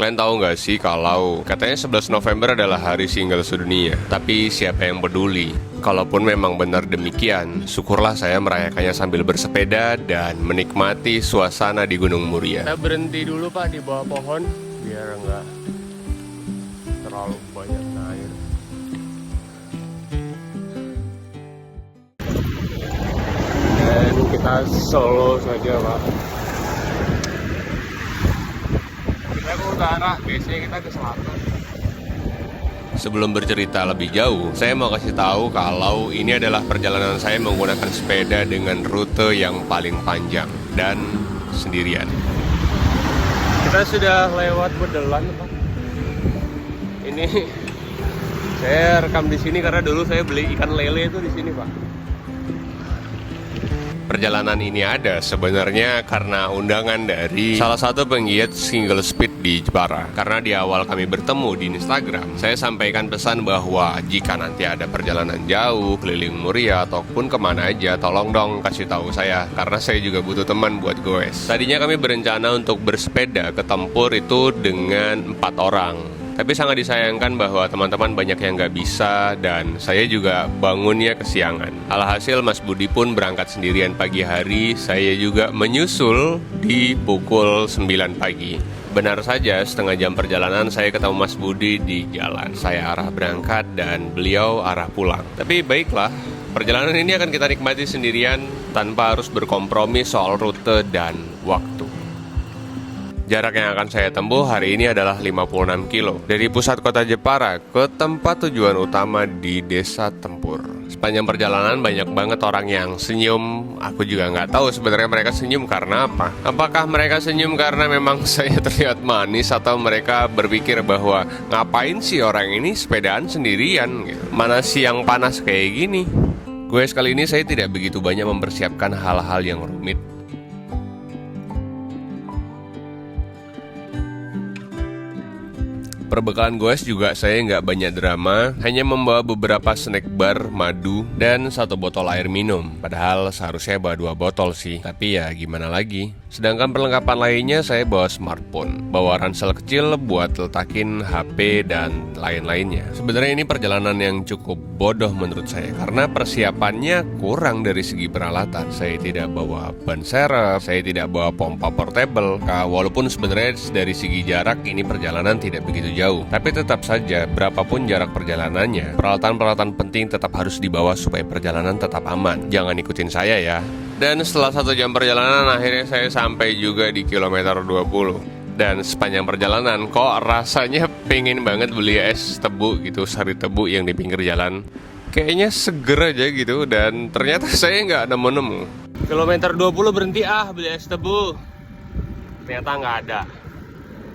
Kalian tahu nggak sih kalau katanya 11 November adalah hari single sedunia? Tapi siapa yang peduli? Kalaupun memang benar demikian, syukurlah saya merayakannya sambil bersepeda dan menikmati suasana di Gunung Muria. Kita berhenti dulu Pak di bawah pohon biar nggak terlalu banyak air. Dan kita solo saja Pak. Kita ke utara, biasanya kita ke selatan. Sebelum bercerita lebih jauh, saya mau kasih tahu kalau ini adalah perjalanan saya menggunakan sepeda dengan rute yang paling panjang dan sendirian. Kita sudah lewat Bedelan, Pak. Ini saya rekam di sini karena dulu saya beli ikan lele itu di sini, Pak. Perjalanan ini ada sebenarnya karena undangan dari salah satu penggiat single speed di Jepara. Karena di awal kami bertemu di Instagram, saya sampaikan pesan bahwa jika nanti ada perjalanan jauh, keliling Muria ataupun kemana aja, tolong dong kasih tahu saya, karena saya juga butuh teman buat goes. Tadinya kami berencana untuk bersepeda ke Tempur itu dengan 4 orang. Tapi sangat disayangkan bahwa teman-teman banyak yang nggak bisa dan saya juga bangunnya kesiangan. Alhasil Mas Budi pun berangkat sendirian pagi hari, saya juga menyusul di pukul 9 pagi. Benar saja, setengah jam perjalanan saya ketemu Mas Budi di jalan. Saya arah berangkat dan beliau arah pulang. Tapi baiklah, perjalanan ini akan kita nikmati sendirian tanpa harus berkompromi soal rute dan waktu. Jarak yang akan saya tempuh hari ini adalah 56 kilo dari pusat kota Jepara ke tempat tujuan utama di Desa Tempur. Sepanjang perjalanan banyak banget orang yang senyum. Aku juga nggak tahu sebenarnya mereka senyum karena apa. Apakah mereka senyum karena memang saya terlihat manis, atau mereka berpikir bahwa ngapain sih orang ini sepedaan sendirian? Mana siang panas kayak gini? Gue sekali ini saya tidak begitu banyak mempersiapkan hal-hal yang rumit. Perbekalan goes juga saya nggak banyak drama, hanya membawa beberapa snack bar, madu, dan 1 botol air minum. Padahal seharusnya bawa 2 botol sih, tapi ya gimana lagi. Sedangkan perlengkapan lainnya saya bawa smartphone, bawa ransel kecil buat letakin HP dan lain-lainnya. Sebenarnya ini perjalanan yang cukup bodoh menurut saya, karena persiapannya kurang dari segi peralatan. Saya tidak bawa ban serep, saya tidak bawa pompa portable. Walaupun sebenarnya dari segi jarak ini perjalanan tidak begitu jauh, tapi tetap saja berapapun jarak perjalanannya, peralatan-peralatan penting tetap harus dibawa supaya perjalanan tetap aman. Jangan ikutin saya ya. Dan setelah 1 jam perjalanan akhirnya saya sampai juga di kilometer 20. Dan sepanjang perjalanan kok rasanya pengen banget beli es tebu gitu, sari tebu yang di pinggir jalan. Kayaknya seger aja gitu, dan ternyata saya nggak nemu-nemu. Kilometer 20 berhenti beli es tebu. Ternyata nggak ada.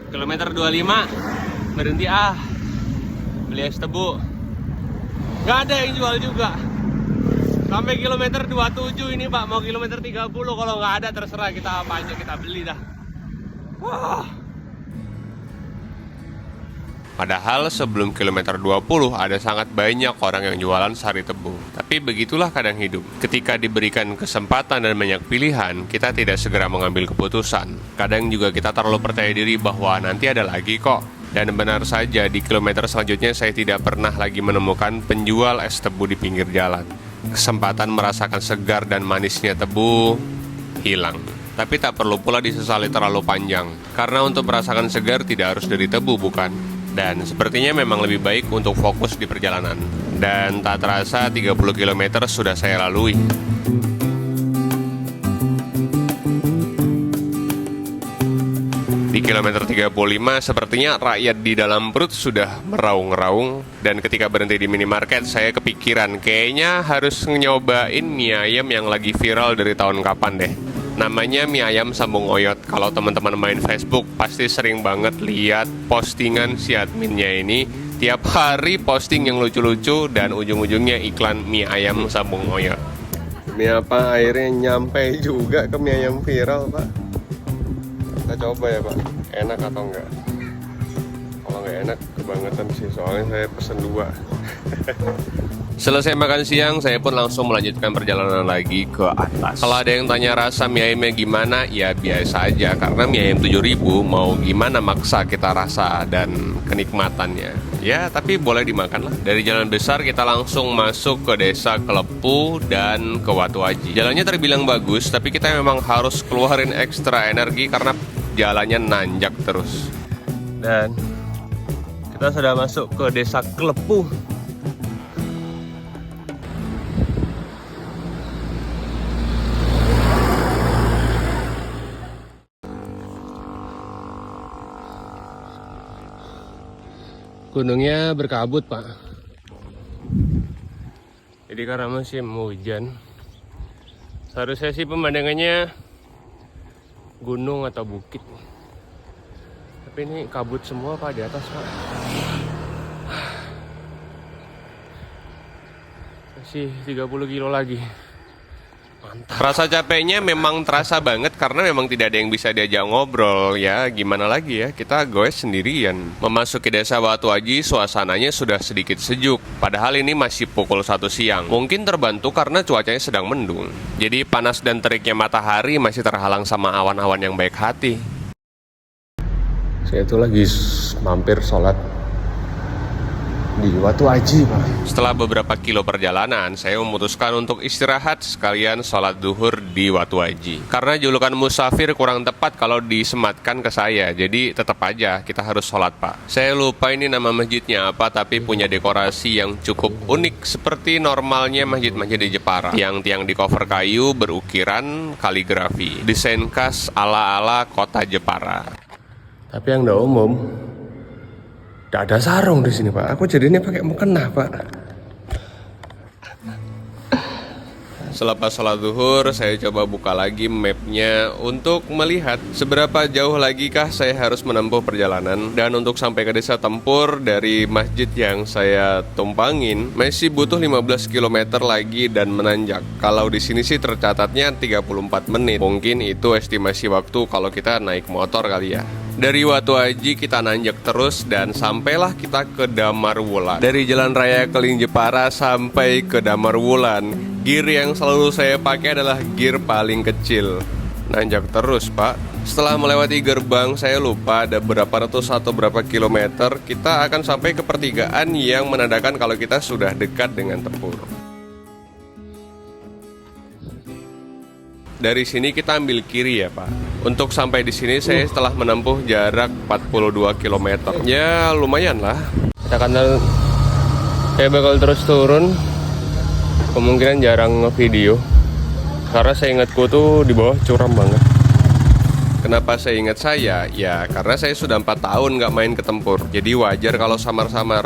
Kilometer 25 berhenti beli es tebu, nggak ada yang jual juga. Sampai kilometer 27 ini Pak, mau kilometer 30, kalau nggak ada terserah kita apa aja kita beli dah. Wah. Padahal sebelum kilometer 20 ada sangat banyak orang yang jualan sari tebu. Tapi begitulah kadang hidup. Ketika diberikan kesempatan dan banyak pilihan, kita tidak segera mengambil keputusan. Kadang juga kita terlalu percaya diri bahwa nanti ada lagi kok. Dan benar saja, di kilometer selanjutnya saya tidak pernah lagi menemukan penjual es tebu di pinggir jalan. Kesempatan merasakan segar dan manisnya tebu hilang. Tapi tak perlu pula disesali terlalu panjang, karena untuk merasakan segar tidak harus dari tebu, bukan? Dan sepertinya memang lebih baik untuk fokus di perjalanan. Dan tak terasa 30 km sudah saya lalui. Di kilometer 35 sepertinya rakyat di dalam perut sudah meraung-raung. Dan ketika berhenti di minimarket, saya kepikiran kayaknya harus nyobain mie ayam yang lagi viral dari tahun kapan deh. Namanya mie ayam sambung oyot. Kalau teman-teman main Facebook pasti sering banget lihat postingan si adminnya ini. Tiap hari posting yang lucu-lucu dan ujung-ujungnya iklan mie ayam sambung oyot. Ini apa akhirnya nyampe juga ke mie ayam viral Pak. Kita coba ya Pak, enak atau enggak. Kalau nggak enak kebangetan sih, soalnya saya pesen 2. Selesai makan siang, saya pun langsung melanjutkan perjalanan lagi ke atas. Kalau ada yang tanya rasa mie ayamnya gimana, ya biasa aja. Karena mie ayam 7.000 mau gimana maksa kita rasa dan kenikmatannya. Ya, tapi boleh dimakan lah. Dari jalan besar kita langsung masuk ke desa Kelepu dan ke Watu Aji. Jalannya terbilang bagus, tapi kita memang harus keluarin ekstra energi karena jalannya nanjak terus. Dan kita sudah masuk ke desa Kelepu. Gunungnya berkabut, Pak. Jadi karena musim hujan, seharusnya sih pemandangannya gunung atau bukit. Tapi ini kabut semua, Pak, di atas, Pak. Masih 30 kilo lagi. Mantap. Rasa capeknya memang terasa banget karena memang tidak ada yang bisa diajak ngobrol. Ya gimana lagi ya, kita goes sendirian. Memasuki desa Watu Aji, suasananya sudah sedikit sejuk. Padahal ini masih pukul 1 siang. Mungkin terbantu karena cuacanya sedang mendung. Jadi panas dan teriknya matahari masih terhalang sama awan-awan yang baik hati. Saya itu lagi mampir sholat di Watu Aji, Pak. Setelah beberapa kilo perjalanan, saya memutuskan untuk istirahat sekalian sholat duhur di Watu Aji. Karena julukan musafir kurang tepat kalau disematkan ke saya, jadi tetap aja kita harus sholat, Pak. Saya lupa ini nama masjidnya apa, tapi punya dekorasi yang cukup unik seperti normalnya masjid-masjid di Jepara. Tiang-tiang di cover kayu berukiran kaligrafi, desain khas ala-ala kota Jepara. Tapi yang udah umum, gak ada sarung di sini, Pak. Aku jadinya pakai mukena, Pak. Selepas sholat zuhur, saya coba buka lagi mapnya untuk melihat seberapa jauh lagi kah saya harus menempuh perjalanan. Dan untuk sampai ke desa Tempur dari masjid yang saya tumpangin masih butuh 15 km lagi dan menanjak. Kalau di sini sih tercatatnya 34 menit. Mungkin itu estimasi waktu kalau kita naik motor kali ya. Dari Watu Aji kita nanjak terus dan sampailah kita ke Damarwulan. Dari Jalan Raya Keling Jepara sampai ke Damarwulan, gear yang selalu saya pakai adalah gear paling kecil. Nanjak terus, Pak. Setelah melewati gerbang, saya lupa ada berapa ratus atau berapa kilometer, kita akan sampai ke pertigaan yang menandakan kalau kita sudah dekat dengan Tempur. Dari sini kita ambil kiri ya, Pak. Untuk sampai di sini saya setelah menempuh jarak 42 km. Ya lumayan lah. Kita akan bakal terus turun. Kemungkinan jarang ngevideo karena saya ingatku tuh di bawah curam banget. Kenapa saya ingat saya? Ya karena saya sudah 4 tahun nggak main ke Tempur. Jadi wajar kalau samar-samar.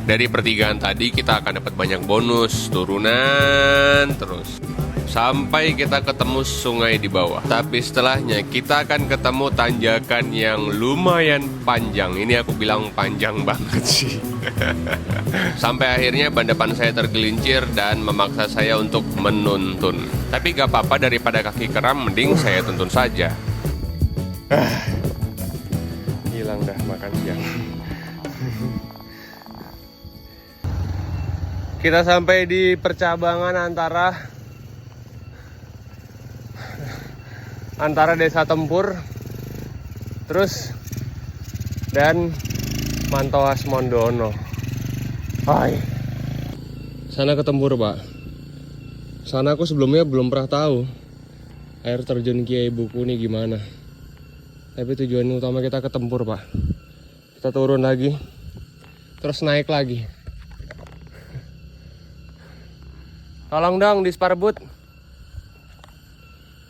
Dari pertigaan tadi kita akan dapat banyak bonus, turunan terus sampai kita ketemu sungai di bawah. Tapi setelahnya kita akan ketemu tanjakan yang lumayan panjang. Ini aku bilang panjang banget sih. Sampai akhirnya ban depan saya tergelincir dan memaksa saya untuk menuntun. Tapi gak apa-apa, daripada kaki kram mending saya tuntun saja. Hilang dah makan siang. Kita sampai di percabangan antara desa Tempur terus dan Mantoas Mondono. Hai. Sana ke Tempur, Pak. Sana aku sebelumnya belum pernah tahu air terjun Kiai Buku ini gimana. Tapi tujuan utama kita ke Tempur, Pak. Kita turun lagi terus naik lagi. Tolong dong di Sparbut.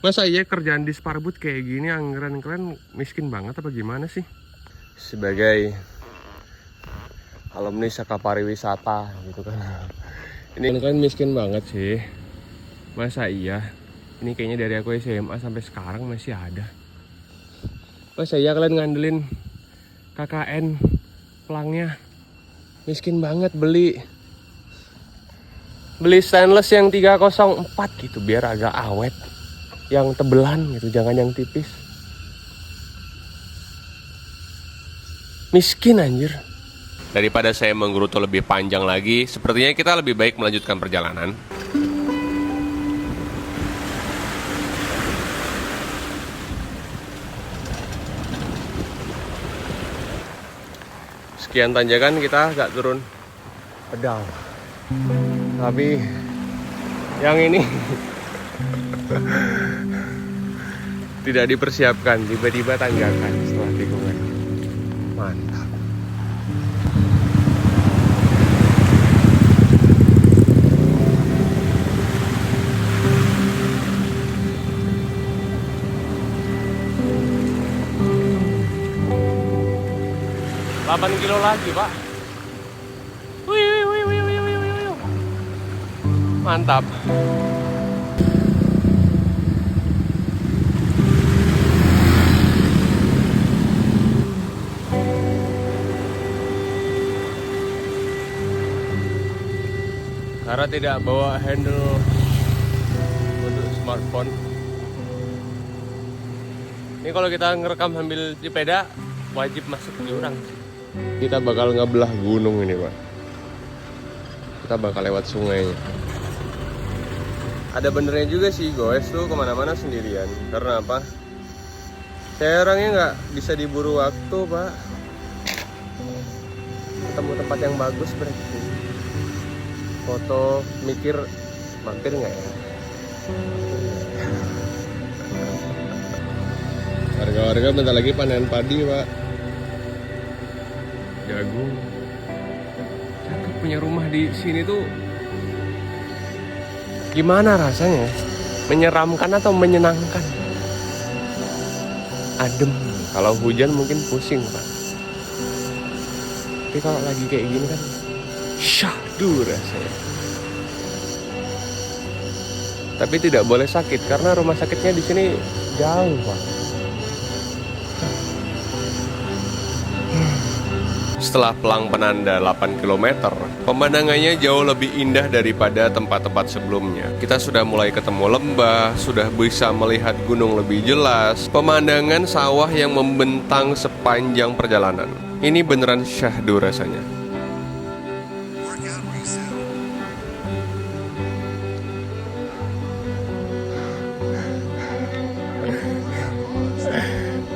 Masa iya kerjaan di Sparbut kayak gini, anggaran kalian miskin banget apa gimana sih? Sebagai alumni Saka Pariwisata gitu kan. Ini kan miskin banget sih. Masa iya? Ini kayaknya dari aku SMA sampai sekarang masih ada. Masa iya kalian ngandelin KKN pelangnya? Miskin banget beli stainless yang 304 gitu biar agak awet. yang tebelan gitu, jangan yang tipis. Miskin anjir. Daripada saya menggerutu lebih panjang lagi, sepertinya kita lebih baik melanjutkan perjalanan. Sekian tanjakan kita agak turun pedal. Tapi yang ini tidak dipersiapkan, tiba-tiba tanjakan setelah tikungan. Mantap. Delapan kilo lagi, Pak. Mantap. Karena tidak bawa handle untuk smartphone. Ini kalau kita ngerekam sambil sepeda, wajib masuk jurang. Kita bakal ngebelah gunung ini, Pak. Kita bakal lewat sungainya. Ada benernya juga sih, goes tuh kemana-mana sendirian. Karena apa? Saya orangnya nggak bisa diburu waktu, Pak. Ketemu tempat yang bagus berarti. Foto, mikir, mampir nggak ya? Warga-warga bentar lagi panen padi, Pak. Jagung. Cakep, punya rumah di sini tuh. Gimana rasanya? Menyeramkan atau menyenangkan? Adem. Kalau hujan mungkin pusing, Pak. Tapi kalau lagi kayak gini kan syahdu rasanya. Tapi tidak boleh sakit karena rumah sakitnya di sini jauh, Pak. Setelah pelang penanda 8 km, pemandangannya jauh lebih indah daripada tempat-tempat sebelumnya. Kita sudah mulai ketemu lembah, sudah bisa melihat gunung lebih jelas, pemandangan sawah yang membentang sepanjang perjalanan. Ini beneran syahdu rasanya.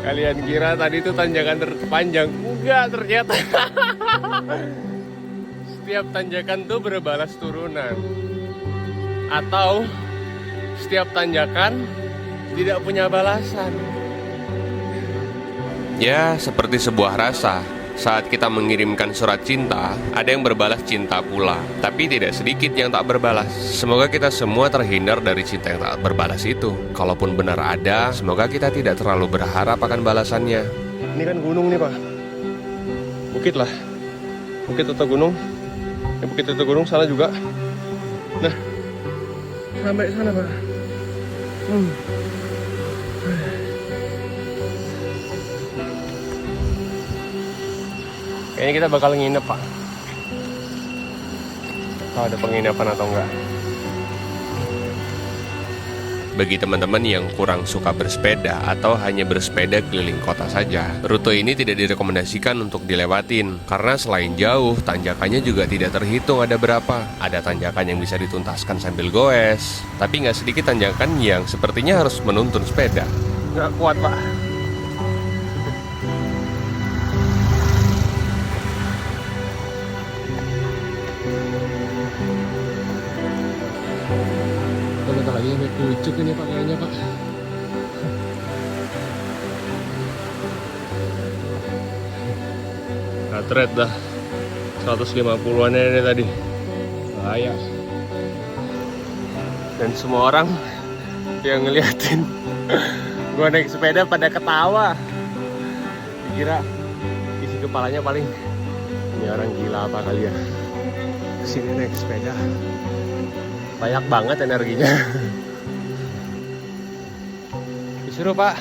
Kalian kira tadi itu tanjakan terpanjang? Enggak, ternyata. Setiap tanjakan tuh berbalas turunan. Atau setiap tanjakan tidak punya balasan. Ya, seperti sebuah rasa. Saat kita mengirimkan surat cinta, ada yang berbalas cinta pula. Tapi tidak sedikit yang tak berbalas. Semoga kita semua terhindar dari cinta yang tak berbalas itu. Kalaupun benar ada, semoga kita tidak terlalu berharap akan balasannya. Ini kan gunung nih, Pak. Bukit lah. Bukit atau gunung. Bukit atau gunung, sana juga. Nah, sampai sana, Pak. Kayaknya kita bakal nginep, Pak. Tahu ada penginapan atau enggak. Bagi teman-teman yang kurang suka bersepeda atau hanya bersepeda keliling kota saja, rute ini tidak direkomendasikan untuk dilewatin. Karena selain jauh, tanjakannya juga tidak terhitung ada berapa. Ada tanjakan yang bisa dituntaskan sambil goes, tapi nggak sedikit tanjakan yang sepertinya harus menuntun sepeda. Nggak kuat, Pak. Bentar lagi sampai pucuk ini, Pak, kayaknya, Pak. Katret dah 150-an ini tadi. Bahaya. Dan semua orang yang ngeliatin gua naik sepeda pada ketawa. Dikira isi kepalanya paling, ini orang gila apa kali ya, kesini naik sepeda. Banyak banget energinya. Disuruh, Pak,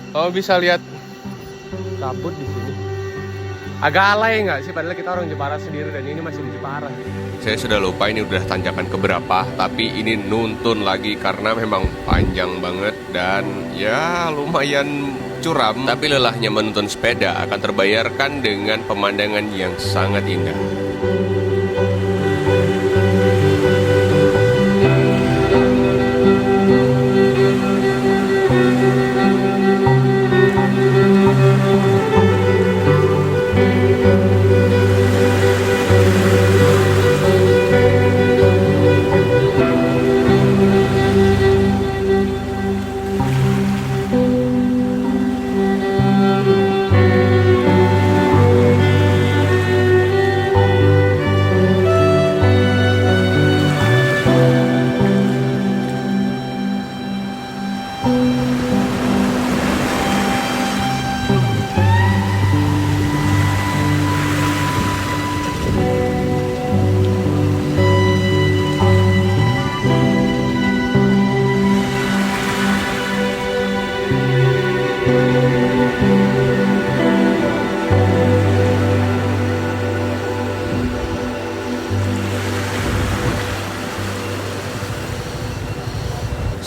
kamu bisa lihat kabut di sini. Agak alay nggak sih, padahal kita orang Jepara sendiri dan ini masih di Jepara. Saya sudah lupa ini udah tanjakan keberapa, tapi ini nuntun lagi karena memang panjang banget dan ya lumayan curam. Tapi lelahnya menuntun sepeda akan terbayarkan dengan pemandangan yang sangat indah.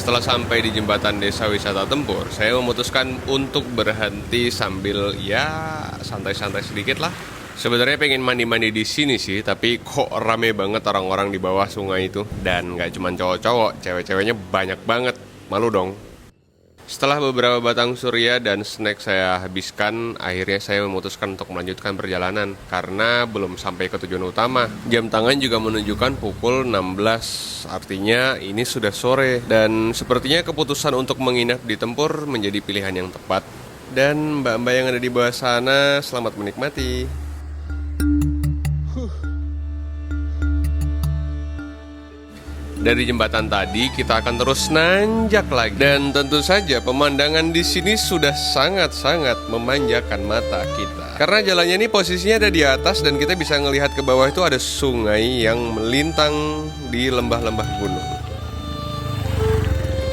Setelah sampai di jembatan Desa Wisata Tempur, saya memutuskan untuk berhenti sambil ya santai-santai sedikit lah. Sebenarnya pengen mandi-mandi di sini sih, tapi kok rame banget orang-orang di bawah sungai itu. Dan nggak cuma cowok-cowok, cewek-ceweknya banyak banget. Malu dong. Setelah beberapa batang surya dan snack saya habiskan, akhirnya saya memutuskan untuk melanjutkan perjalanan karena belum sampai ke tujuan utama. Jam tangan juga menunjukkan pukul 16, artinya ini sudah sore. Dan sepertinya keputusan untuk menginap di Tempur menjadi pilihan yang tepat. Dan mbak-mbak yang ada di bawah sana, selamat menikmati. Dari jembatan tadi kita akan terus nanjak lagi dan tentu saja pemandangan di sini sudah sangat-sangat memanjakan mata kita. Karena jalannya ini posisinya ada di atas dan kita bisa ngelihat ke bawah itu ada sungai yang melintang di lembah-lembah gunung.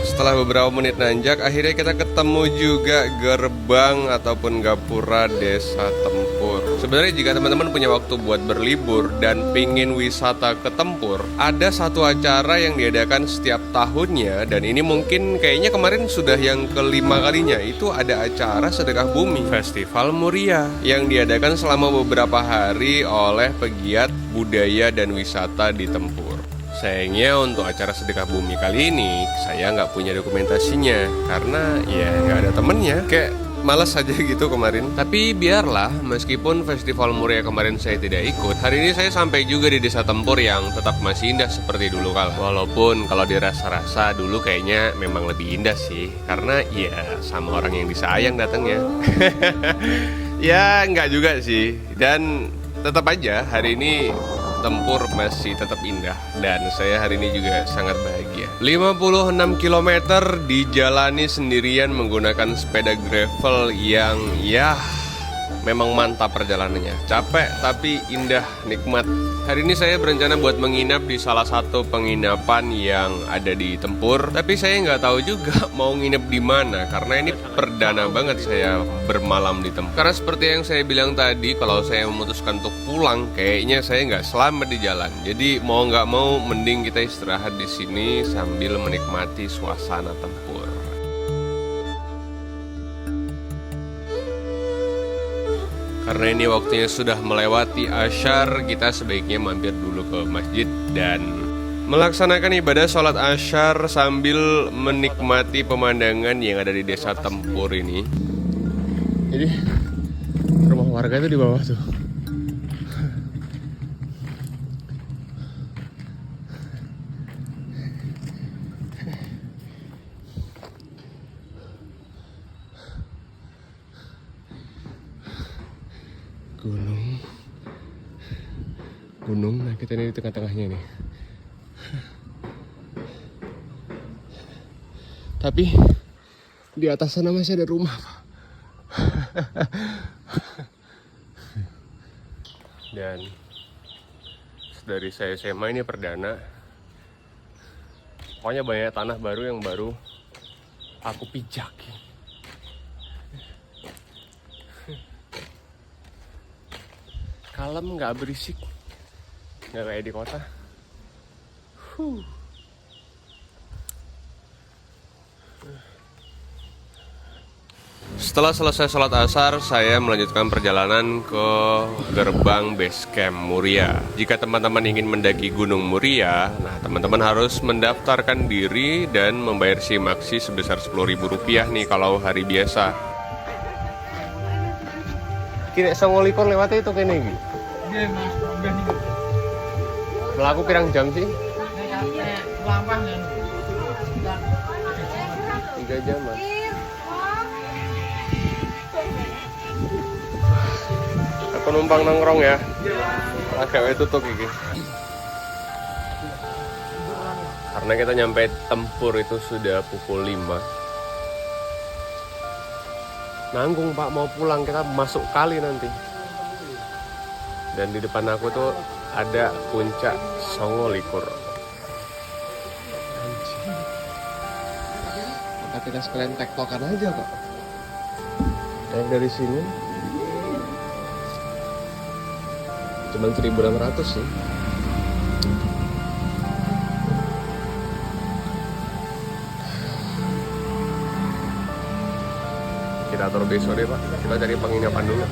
Setelah beberapa menit nanjak, akhirnya kita ketemu juga gerbang ataupun gapura Desa Tempur. Sebenarnya jika teman-teman punya waktu buat berlibur dan pingin wisata ke Tempur, ada satu acara yang diadakan setiap tahunnya, dan ini mungkin kayaknya kemarin sudah yang kelima kalinya. Itu ada acara Sedekah Bumi, Festival Muria, yang diadakan selama beberapa hari oleh pegiat budaya dan wisata di Tempur. Sayangnya untuk acara Sedekah Bumi kali ini saya nggak punya dokumentasinya karena ya nggak ada temennya, kayak malas aja gitu kemarin. Tapi biarlah, meskipun Festival Muria kemarin saya tidak ikut, hari ini saya sampai juga di Desa Tempur yang tetap masih indah seperti dulu kala. Walaupun kalau dirasa-rasa dulu kayaknya memang lebih indah sih, karena ya sama orang yang disayang datangnya. Ya nggak juga sih, dan tetap aja hari ini Tempur masih tetap indah dan saya hari ini juga sangat bahagia. 56 km dijalani sendirian menggunakan sepeda gravel yang ya memang mantap perjalanannya. Capek tapi indah, nikmat. Hari ini saya berencana buat menginap di salah satu penginapan yang ada di Tempur. Tapi saya nggak tahu juga mau nginep di mana karena ini perdana banget saya bermalam di Tempur. Karena seperti yang saya bilang tadi, kalau saya memutuskan untuk pulang, kayaknya saya nggak selamat di jalan. Jadi mau nggak mau, mending kita istirahat di sini sambil menikmati suasana Tempur. Karena ini waktunya sudah melewati Asyar, kita sebaiknya mampir dulu ke masjid dan melaksanakan ibadah sholat Asyar sambil menikmati pemandangan yang ada di Desa Tempur ini. Jadi rumah warga itu di bawah tuh. Gunung, nah kita ini di tengah-tengahnya nih. Tapi di atas sana masih ada rumah. Dan dari saya SMA ini perdana. Pokoknya banyak tanah baru yang baru aku pijaki. Kalem, nggak berisik, nggak kayak di kota. Setelah selesai sholat asar, saya melanjutkan perjalanan ke gerbang base camp Muria. Jika teman-teman ingin mendaki Gunung Muria, nah teman-teman harus mendaftarkan diri dan membayar simaksi sebesar Rp10.000 nih kalau hari biasa. Kira songolikon lewatnya itu kene iki. Nggih, Mas. Nggih niku. Melaku pirang jam sih? Lampah nih. 3 jam, Mas. Aku numpang nongkrong ya. Agak tutup iki. Karena kita nyampe Tempur itu sudah pukul 5. Nanggung Pak, mau pulang, kita masuk kali nanti. Dan di depan aku tuh ada puncak Songolikur. Maka kita sekalian tektokan aja Pak. Yang dari sini cuma 1.600 sih. Kita atur besok deh Pak, kita cari penginapan dulu.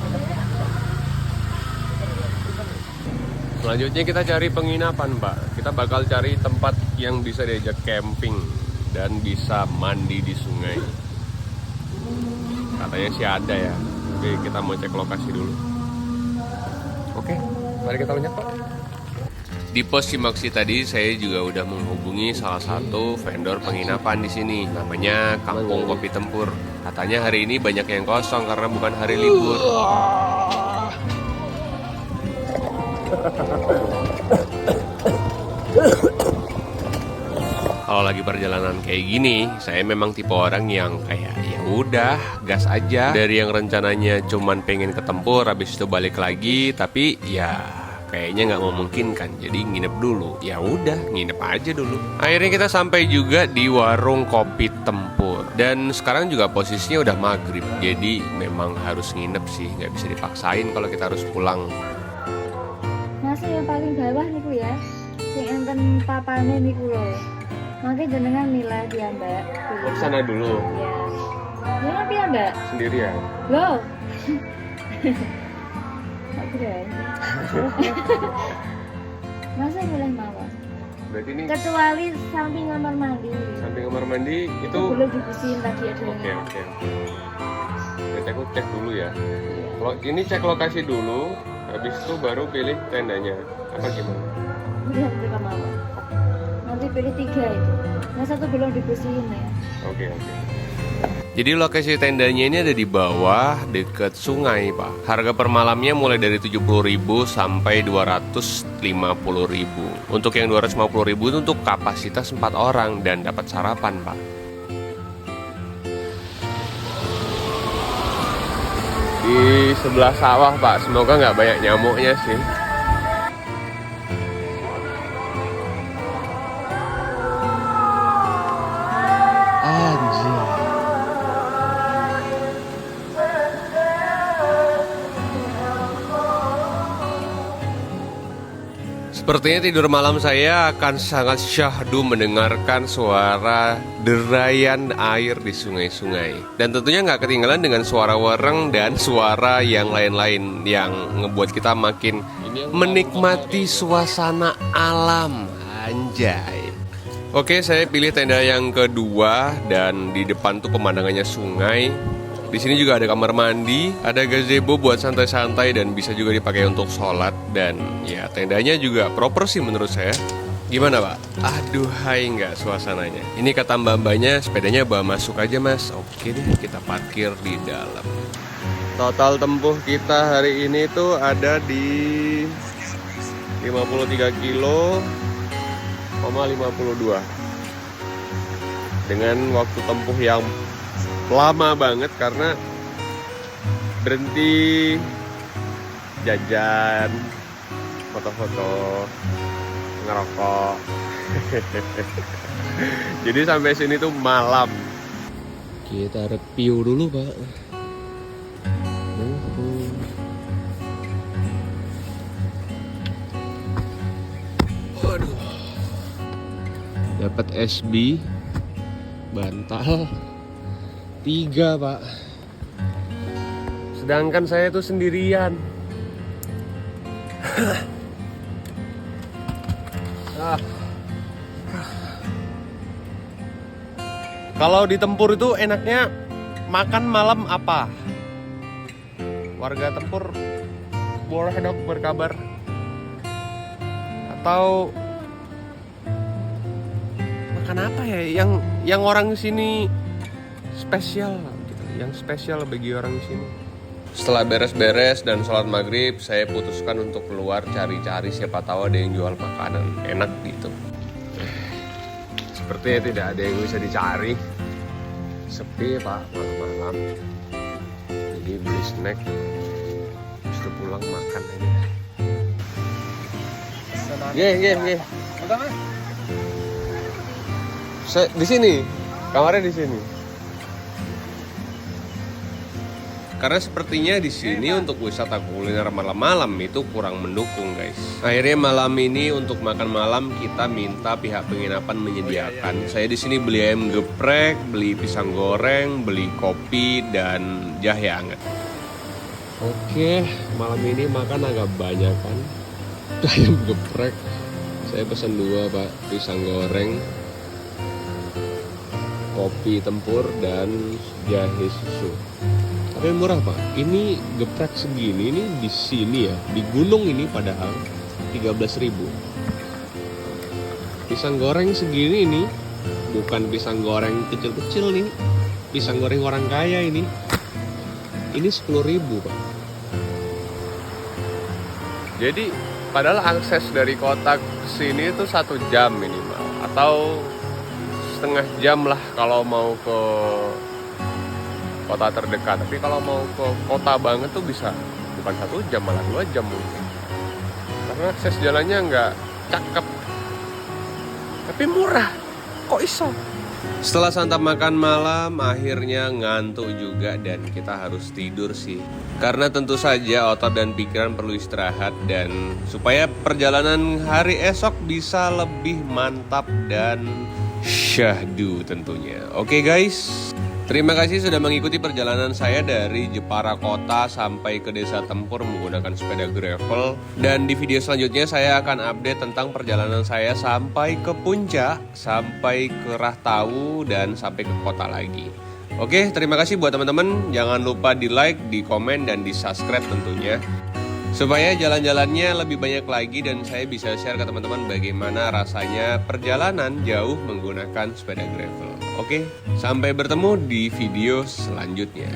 Selanjutnya kita cari penginapan Pak. Kita bakal cari tempat yang bisa diajak camping dan bisa mandi di sungai. Katanya sih ada ya, tapi kita mau cek lokasi dulu. Oke, mari kita lanjut Pak. Di pos simaksi tadi saya juga udah menghubungi salah satu vendor penginapan di sini, namanya Kampung Kopi Tempur. Katanya hari ini banyak yang kosong karena bukan hari libur. Kalau lagi perjalanan kayak gini, saya memang tipe orang yang kayak ya udah gas aja. Dari yang rencananya cuman pengen ke Tempur, habis itu balik lagi, tapi ya kayaknya nggak memungkinkan, jadi nginep dulu. Ya udah, nginep aja dulu. Akhirnya kita sampai juga di warung kopi Tempur. Dan sekarang juga posisinya udah maghrib, jadi memang harus nginep sih, nggak bisa dipaksain kalau kita harus pulang. Masih yang paling bawah niku ya, sing enten papane niku lho. Mangke jenengan milah dia Mbak. Ke sana dulu. Iya. Jenengan piye Mbak? Sendirian. Loh. Keren. Masa boleh mawon? Berarti ini Kecuali samping kamar mandi. samping kamar mandi itu. Belum dibersihin tadi ada. Oke. Jadi aku cek dulu ya. Kalau ini cek lokasi dulu, habis itu baru pilih tendanya. Apa gimana? Lihat mereka mawon. Nanti pilih 3 itu. Yang satu belum dibersihin ya. Oke. Jadi lokasi tendanya ini ada di bawah dekat sungai Pak. Harga per malamnya mulai dari 70.000 sampai 250.000. Untuk yang 250.000 itu untuk kapasitas 4 orang dan dapat sarapan Pak. Di sebelah sawah Pak, semoga nggak banyak nyamuknya sih. Sepertinya tidur malam saya akan sangat syahdu mendengarkan suara derayan air di sungai-sungai. Dan tentunya nggak ketinggalan dengan suara wereng dan suara yang lain-lain yang ngebuat kita makin menikmati suasana alam. Anjay. Oke, saya pilih tenda yang kedua dan di depan tuh pemandangannya sungai. Di sini juga ada kamar mandi, ada gazebo buat santai-santai dan bisa juga dipakai untuk sholat. Dan ya tendanya juga proper sih menurut saya. Gimana Pak? Aduhai nggak suasananya. Ini kata mbak-mbaknya sepedanya bawa masuk aja Mas. Oke deh, kita parkir di dalam. Total tempuh kita hari ini tuh ada di 53 kilo, 52 dengan waktu tempuh yang lama banget karena berhenti jajan, foto-foto, ngerokok. Jadi sampai sini tuh malam. Kita review dulu Pak. Waduh. Dapat SB bantal 3, Pak. Sedangkan saya tuh sendirian. Kalau di Tempur itu enaknya makan malam apa? Warga Tempur boleh dong berkabar. Atau makan apa ya yang orang sini spesial gitu, yang spesial bagi orang sini. Setelah beres-beres dan sholat maghrib, saya putuskan untuk keluar cari-cari, siapa tahu ada yang jual makanan enak gitu. Sepertinya tidak ada yang bisa dicari. Sepi, Pak, malam-malam. Jadi beli snack, terus pulang makan aja. Ye. Saya di sini, kamarnya di sini. Karena sepertinya di sini untuk wisata kuliner malam-malam itu kurang mendukung, guys. Akhirnya malam ini untuk makan malam kita minta pihak penginapan menyediakan. Saya di sini beli ayam geprek, beli pisang goreng, beli kopi dan jahe hangat. Oke, malam ini makan agak banyak kan. Ayam geprek. Saya pesan 2, Pak, pisang goreng, kopi Tempur dan jahe susu. Tapi murah, Pak. Ini geprek segini ini di sini ya, di gunung ini padahal 13.000. Pisang goreng segini ini bukan pisang goreng kecil-kecil nih. Pisang goreng orang kaya ini. Ini 10.000, Pak. Jadi padahal akses dari kota ke sini itu 1 jam minimal atau setengah jam lah kalau mau ke kota terdekat. Tapi kalau mau ke kota banget tuh bisa bukan 1 jam, malah 2 jam mungkin. Karena akses jalannya nggak cakep. Tapi murah. Kok iso? Setelah santap makan malam, akhirnya ngantuk juga dan kita harus tidur sih. Karena tentu saja otot dan pikiran perlu istirahat dan supaya perjalanan hari esok bisa lebih mantap dan syahdu tentunya. Oke, guys. Terima kasih sudah mengikuti perjalanan saya dari Jepara Kota sampai ke Desa Tempur menggunakan sepeda gravel. Dan di video selanjutnya saya akan update tentang perjalanan saya sampai ke puncak, sampai ke Rahtawu, dan sampai ke kota lagi. Oke, terima kasih buat teman-teman. Jangan lupa di like, di komen, dan di subscribe tentunya. Supaya jalan-jalannya lebih banyak lagi dan saya bisa share ke teman-teman bagaimana rasanya perjalanan jauh menggunakan sepeda gravel. Oke, sampai bertemu di video selanjutnya.